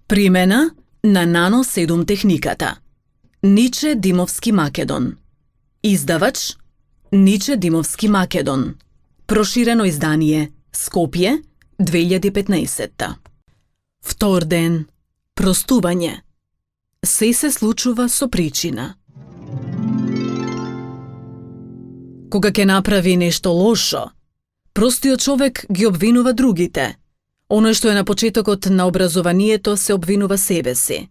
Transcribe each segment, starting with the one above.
Примена на Нано 7 техниката. Ниче Димовски Македон. Издавач Ниче Димовски Македон. Проширено издание Скопје 2015. Втор ден. Простување. Се случува со причина. Кога ќе направи нешто лошо, простиот човек ги обвинува другите. Оној што е на почетокот на образованието се обвинува себе си.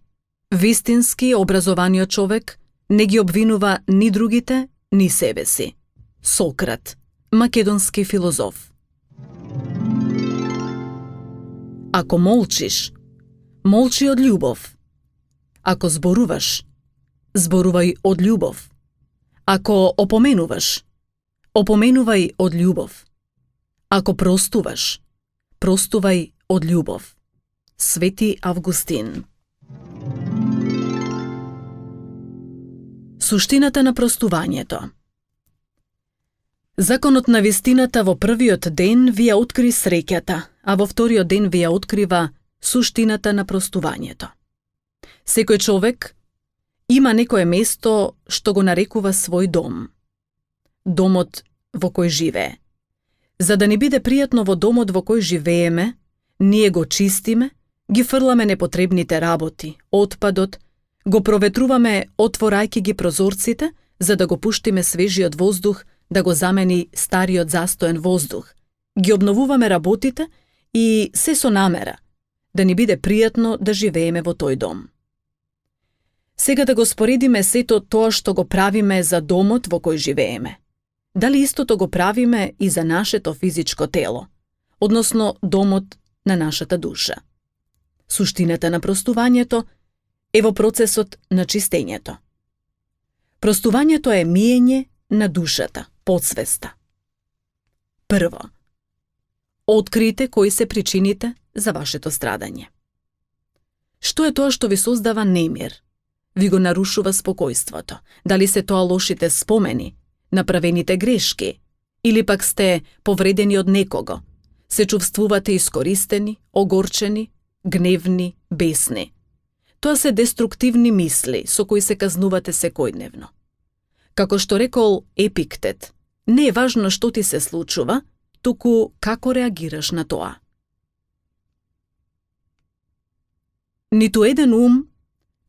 Вистински образованиот човек не ги обвинува ни другите, ни себе си. Сократ, македонски филозоф. Ако молчиш, молчи од љубов. Ако зборуваш, зборувај од љубов. Ако опоменуваш, опоменувај од љубов. Ако простуваш, простувај од љубов. Свети Августин. Суштината на простувањето. Законот на вистината во првиот ден ви ја откри среќата, а во вториот ден ви ја открива суштината на простувањето. Секој човек има некое место што го нарекува свој дом. Домот во кој живее. За да ни биде пријатно во домот во кој живееме, ние го чистиме, ги фрламе непотребните работи, отпадот, го проветруваме отворајќи ги прозорците, за да го пуштиме свежиот воздух да го замени стариот застоен воздух. Ги обновуваме работите и се со намера, да ни биде пријатно да живееме во тој дом. Сега да го споредиме сето тоа што го правиме за домот во кој живееме. Дали истото го правиме и за нашето физичко тело, односно домот на нашата душа? Суштината на простувањето е во процесот на чистењето. Простувањето е миење на душата, подсвеста. Прво, открите кои се причините за вашето страдање. Што е тоа што ви создава немир? Ви го нарушува спокојството? Дали се тоа лошите спомени, направените грешки, или пак сте повредени од некого? Се чувствувате искористени, огорчени, гневни, бесни? Тоа се деструктивни мисли со кои се казнувате секојдневно. Како што рекол Епиктет, не е важно што ти се случува, туку како реагираш на тоа. Ниту еден ум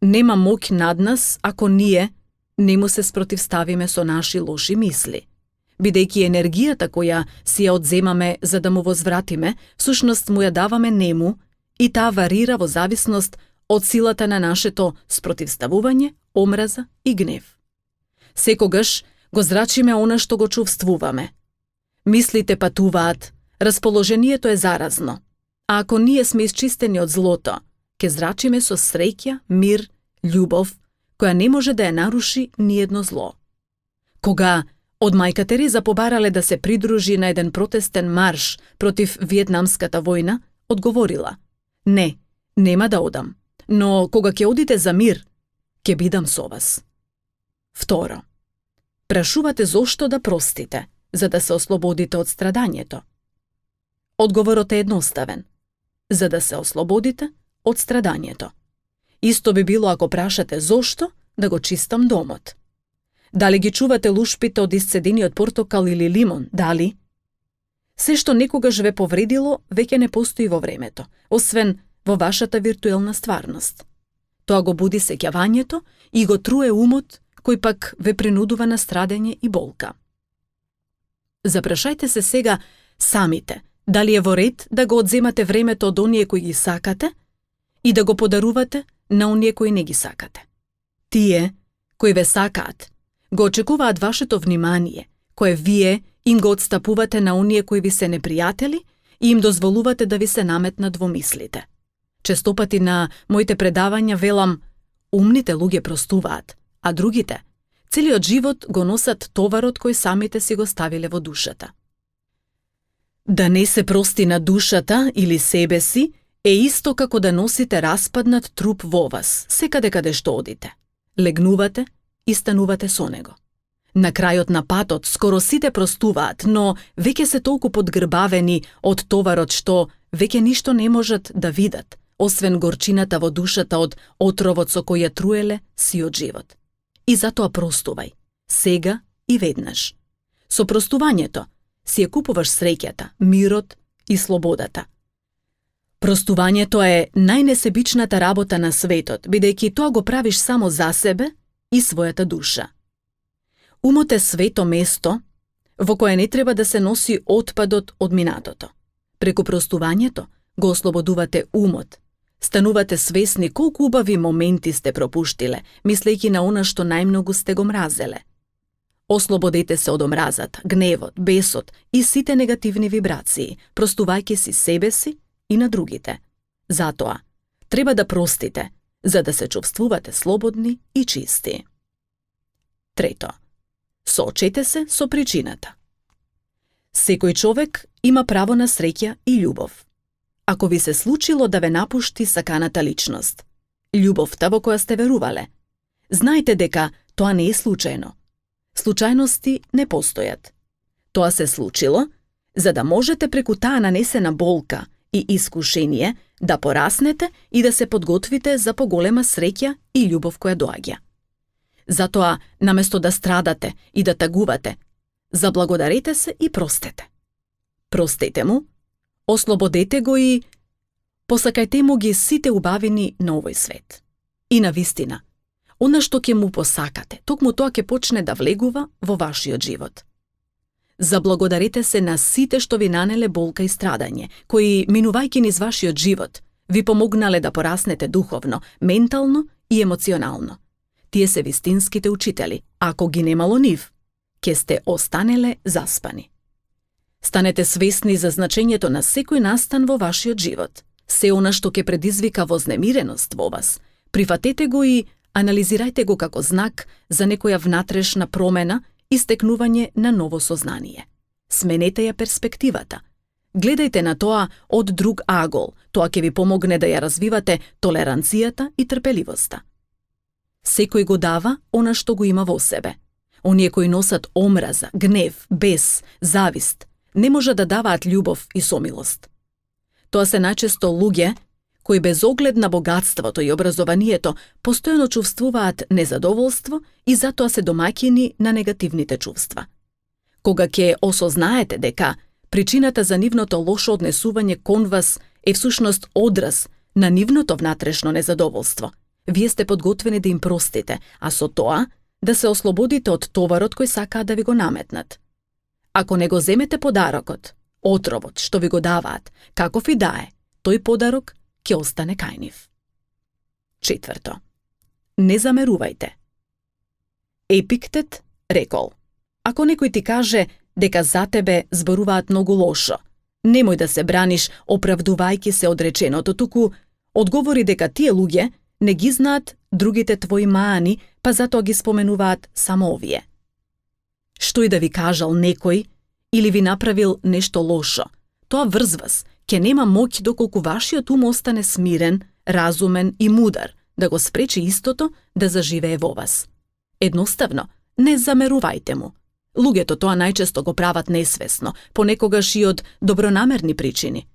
нема моќ над нас ако ние не му се спротивставиме со наши лоши мисли. Бидејќи енергијата која си ја одземаме за да му возвратиме, всушност му ја даваме нему и таа варира во зависност од силата на нашето спротивставување, омраза и гнев. Секогаш го зрачиме она што го чувствуваме. Мислите патуваат, расположението е заразно, а ако ние сме исчистени од злото, ќе зрачиме со среќа, мир, љубов, која не може да ја наруши ни едно зло. Кога од мајка Тереза побарале да се придружи на еден протестен марш против Виетнамската војна, одговорила: "Не, нема да одам, но кога ќе одите за мир, ќе бидам со вас." Второ, прашувате зошто да простите, за да се ослободите од страдањето. Одговорот е едноставен: за да се ослободите од страдањето. Исто би било ако прашате зошто да го чистам домот. Дали ги чувате лушпите од исцедениот портокал или лимон, дали? Се што некогаш ве повредило, веќе не постои во времето, освен во вашата виртуелна стварност. Тоа го буди сеќавањето и го труе умот, кој пак ве принудува на страдење и болка. Запрашајте се сега самите, дали е во ред да го одземате времето од оние кои ги сакате и да го подарувате на оние кои не ги сакате. Тие кои ве сакаат го очекуваат вашето внимание, кое вие им го отстапувате на оние кои ви се непријатели и им дозволувате да ви се наметнат во мислите. Честопати на моите предавања велам: умните луѓе простуваат, а другите целиот живот го носат товарот кој самите си го ставиле во душата. Да не се прости на душата или себе си е исто како да носите распаднат труп во вас, секаде каде што одите. Легнувате и станувате со него. На крајот на патот скоро сите простуваат, но веќе се толку подгрбавени од товарот што веќе ништо не можат да видат, освен горчината во душата од отровот со кој ја труеле сиот живот. И затоа простувај, сега и веднаш. Со простувањето си ја купуваш среќата, мирот и слободата. Простувањето е најнесебичната работа на светот, бидејќи тоа го правиш само за себе и својата душа. Умот е свето место во кое не треба да се носи отпадот од минатото. Преку простувањето го ослободувате умот, станувате свесни колку убави моменти сте пропуштиле, мислејќи на она што најмногу сте го мразеле. Ослободете се од омразата, гневот, бесот и сите негативни вибрации, простувајќи си себе си и на другите. Затоа, треба да простите, за да се чувствувате слободни и чисти. Трето, соочете се со причината. Секој човек има право на среќа и љубов. Ако ви се случило да ве напушти саканата личност, љубовта во која сте верувале, знаете дека тоа не е случајно. Случајности не постојат. Тоа се случило за да можете преку таа нанесена болка и искушение да пораснете и да се подготвите за поголема среќа и љубов која доаѓа. Затоа, наместо да страдате и да тагувате, заблагодарете се и простете. Простете му, ослободете го и посакајте му ги сите убавини на овој свет. И на вистина, она што ќе му посакате, токму тоа ќе почне да влегува во вашиот живот. Заблагодарете се на сите што ви нанеле болка и страдање, кои, минувајќи низ вашиот живот, ви помогнале да пораснете духовно, ментално и емоционално. Тие се вистинските учители. Ако ги немало нив, ќе сте останеле заспани. Станете свесни за значењето на секој настан во вашиот живот. Се она што ќе предизвика вознемиреност во вас, прифатете го и анализирајте го како знак за некоја внатрешна промена и стекнување на ново сознание. Сменете ја перспективата. Гледајте на тоа од друг агол, тоа ќе ви помогне да ја развивате толеранцијата и трпеливоста. Секој го дава она што го има во себе. Оние кои носат омраза, гнев, бес, завист, не може да даваат љубов и сомилост. Тоа се најчесто луѓе кои без оглед на богатството и образованието постојано чувствуваат незадоволство и затоа се домаќини на негативните чувства. Кога ќе осознаете дека причината за нивното лошо однесување кон вас е всушност одраз на нивното внатрешно незадоволство, вие сте подготвени да им простите, а со тоа да се ослободите од товарот кој сакаат да ви го наметнат. Ако не го земете подарокот, отровот што ви го даваат, каков и да е, тој подарок ќе остане кај нив. Четврто. Не замерувајте. Епиктет рекол: ако некој ти каже дека за тебе зборуваат многу лошо, немој да се браниш оправдувајќи се од реченото, туку одговори дека тие луѓе не ги знаат другите твои маани, па затоа ги споменуваат само овие. Што и да ви кажал некој или ви направил нешто лошо, тоа врз вас ќе нема моќ доколку вашиот ум остане смирен, разумен и мудар да го спречи истото да заживее во вас. Едноставно, не замерувајте му. Луѓето тоа најчесто го прават несвесно, понекогаш и од добронамерни причини.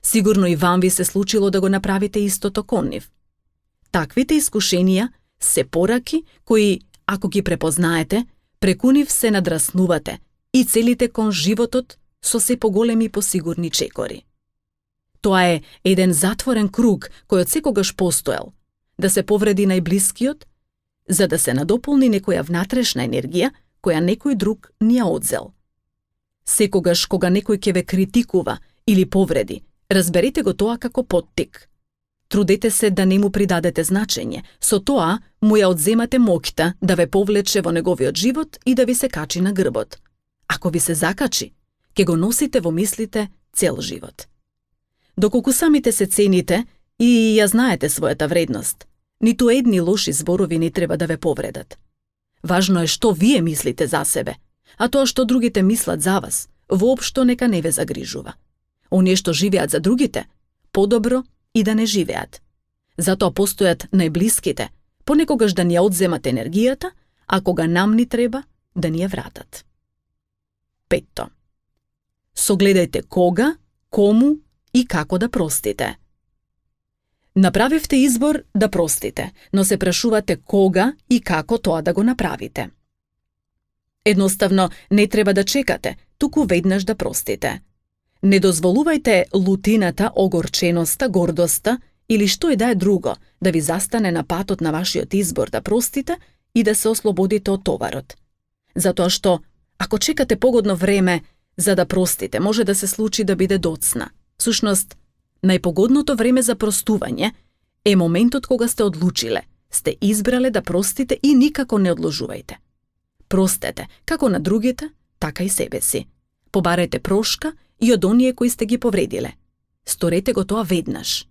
Сигурно и вам ви се случило да го направите истото кон нив. Таквите искушенија се пораки кои, ако ги препознаете, преку нив се надраснувате и целите кон животот со се поголеми и посигурни чекори. Тоа е еден затворен круг кој од секогаш постоел, да се повреди најблискиот, за да се надополни некоја внатрешна енергија која некој друг ни ја одзел. Секогаш кога некој ќе ве критикува или повреди, разберете го тоа како поттик. Трудете се да не му придадете значење, со тоа му ја одземате моќта да ве повлече во неговиот живот и да ви се качи на грбот. Ако ви се закачи, ќе го носите во мислите цел живот. Доколку самите се цените и ја знаете својата вредност, ниту едни лоши зборови не треба да ве повредат. Важно е што вие мислите за себе, а тоа што другите мислат за вас, воопшто нека не ве загрижува. Оние што живеат за другите, подобро и да не живеат. Затоа постојат најблиските, понекогаш да ни ја одземат енергијата, а кога нам ни треба, да ни ја вратат. Петто. Согледајте кога, кому и како да простите. Направивте избор да простите, но се прашувате кога и како тоа да го направите. Едноставно, не треба да чекате, туку веднаш да простите. Не дозволувајте лутината, огорченоста, гордоста или што и да е друго да ви застане на патот на вашиот избор да простите и да се ослободите од товарот. Затоа што, ако чекате погодно време за да простите, може да се случи да биде доцна. Всушност, најпогодното време за простување е моментот кога сте одлучиле, сте избрале да простите и никако не одложувајте. Простете, како на другите, така и себе си. Побарајте прошка и од оние кои сте ги повредиле. Сторете го тоа веднаш.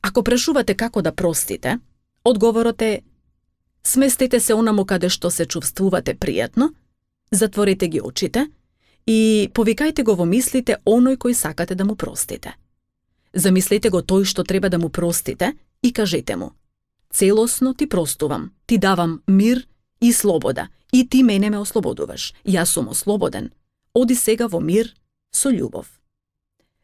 Ако прашувате како да простите, одговорот е: сместете се онаму каде што се чувствувате пријатно, затворете ги очите и повикајте го во мислите оној кој сакате да му простите. Замислете го тој што треба да му простите и кажете му: целосно ти простувам, ти давам мир и слобода, и ти мене ме ослободуваш. Јас сум ослободен. Оди сега во мир со љубов.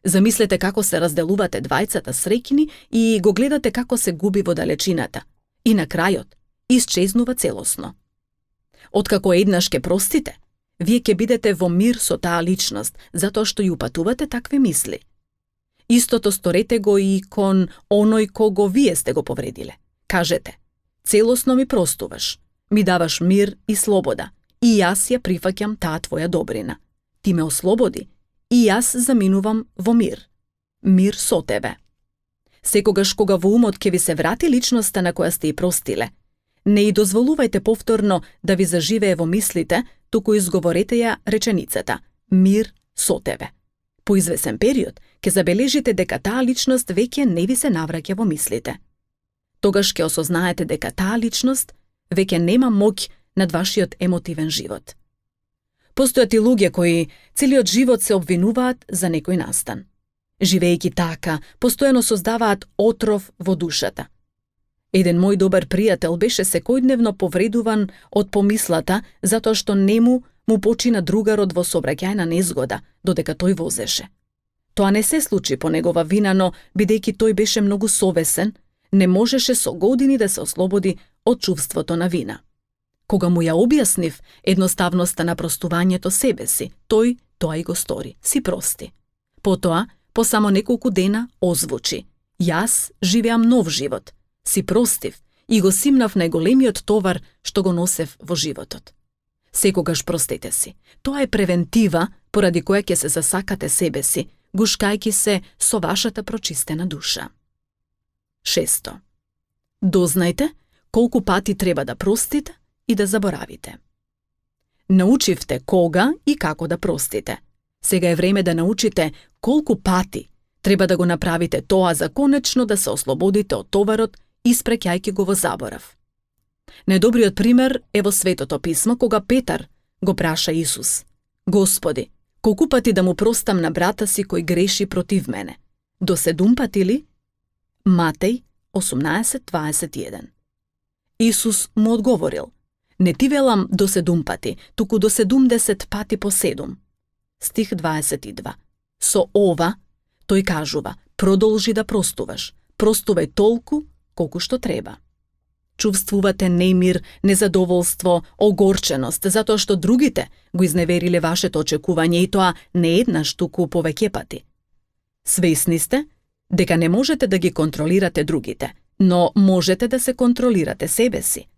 Замислете како се разделувате двајцата среќни и го гледате како се губи во далечината. И на крајот исчезнува целосно. Откако еднаш ке простите, вие ќе бидете во мир со таа личност, затоа што ја упатувате такви мисли. Истото сторете го и кон оној кого вие сте го повредиле. Кажете: целосно ми простуваш, ми даваш мир и слобода, и јас ја прифаќам таа твоја добрина. Ти ме ослободи, и јас заминувам во мир. Мир со тебе. Секогаш кога во умот ќе ви се врати личноста на која сте и простиле, не и дозволувајте повторно да ви заживее во мислите, туку изговорете ја реченицата: мир со тебе. По извесен период ќе забележите дека таа личност веќе не ви се навраќа во мислите. Тогаш ќе осознаете дека таа личност веќе нема моќ над вашиот емотивен живот. Постојат и луѓе кои целиот живот се обвинуваат за некој настан. Живеејќи така, постојано создаваат отров во душата. Еден мој добар пријател беше секојдневно повредуван од помислата затоа што нему му почина другарот во сообраќајна незгода додека тој возеше. Тоа не се случи по негова вина, но бидејќи тој беше многу совесен, не можеше со години да се ослободи од чувството на вина. Кога му ја објаснив едноставноста на простувањето себе си, тој тоа и го стори, си прости. Потоа, по само неколку дена, озвучи: јас живеам нов живот, си простив и го симнав најголемиот товар што го носев во животот. Секогаш простете си. Тоа е превентива поради која ќе се засакате себе си, гушкајќи се со вашата прочистена душа. 6. Дознајте колку пати треба да простите и да заборавите. Научивте кога и како да простите. Сега е време да научите колку пати треба да го направите тоа за конечно да се ослободите од товарот, испраќајќи го во заборав. Најдобриот пример е во Светото писмо, кога Петар го праша Исус: Господи, колку пати да му простам на брата си кој греши против мене? До 7 пати ли? Матеј 18:21. Исус му одговорил: не ти велам до 7 пати, туку до 70 пати по 7. Стих 22. Со ова, тој кажува: продолжи да простуваш. Простувај толку колку што треба. Чувствувате немир, незадоволство, огорченост, затоа што другите го изневериле вашето очекување и тоа не еднаш, туку повеќе пати. Свесни сте дека не можете да ги контролирате другите, но можете да се контролирате себе си.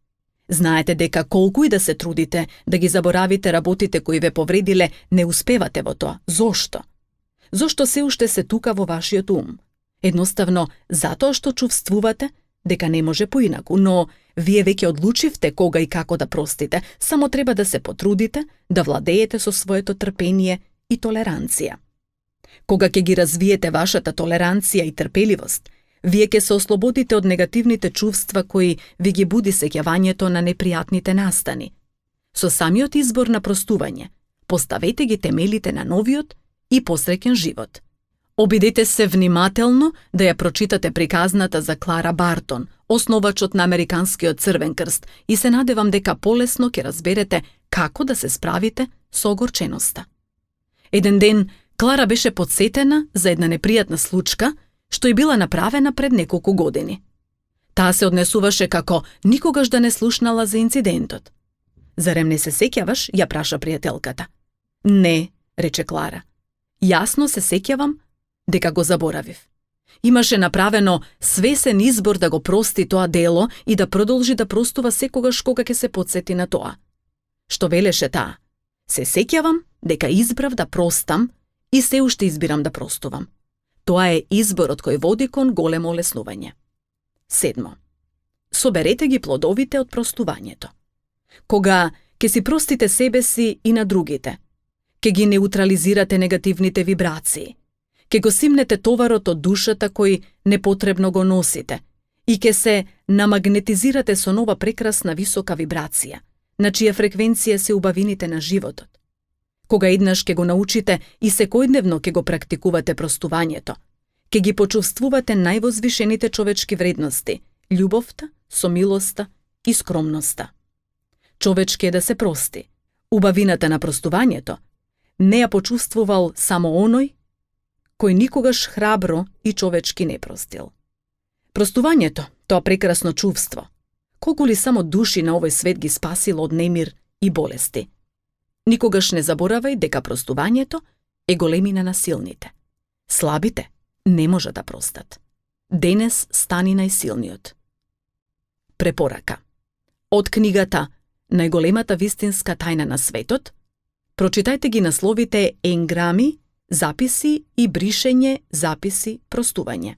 Знаете дека колку и да се трудите да ги заборавите работите кои ве повредиле, не успевате во тоа. Зошто? Зошто се уште се тука во вашиот ум? Едноставно, затоа што чувствувате дека не може поинаку, но вие веќе одлучивте кога и како да простите, само треба да се потрудите да владеете со своето трпение и толеранција. Кога ќе ги развиете вашата толеранција и трпеливост, вие ќе се ослободите од негативните чувства кои ви ги буди сеќавањето на непријатните настани. Со самиот избор на простување, поставете ги темелите на новиот и посреќен живот. Обидете се внимателно да ја прочитате приказната за Клара Бартон, основачот на Американскиот Црвен крст, и се надевам дека полесно ќе разберете како да се справите со огорченоста. Еден ден Клара беше потсетена за една непријатна случка, што е била направена пред неколку години. Таа се однесуваше како никогаш да не слушнала за инцидентот. Зарем не се сеќаваш, ја праша пријателката. Не, рече Клара. Јасно се сеќавам дека го заборавив. Имаше направено свесен избор да го прости тоа дело и да продолжи да простува секогаш кога ќе се потсети на тоа. Што велеше таа? Се сеќавам дека избрав да простам и се уште избирам да простувам. Тоа е изборот кој води кон големо олеснување. 7. Соберете ги плодовите од простувањето. Кога ќе си простите себе си и на другите, ќе ги неутрализирате негативните вибрации, ќе го симнете товарот од душата кој непотребно го носите и ќе се намагнетизирате со нова прекрасна висока вибрација, на чија фреквенција се убавините на животот. Кога еднаш ќе го научите и секојдневно ќе го практикувате простувањето, ќе ги почувствувате највозвишените човечки вредности, љубовта, сомилоста и скромноста. Човечки е да се прости. Убавината на простувањето не ја почувствувал само оној кој никогаш храбро и човечки не простил. Простувањето, тоа прекрасно чувство, колку ли само души на овој свет ги спасило од немир и болести. Никогаш не заборавај дека простувањето е големина на силните. Слабите не може да простат. Денес стани најсилниот. Препорака. Од книгата Најголемата вистинска тајна на светот, прочитајте ги насловите Енграми, записи и бришење, записи, простување.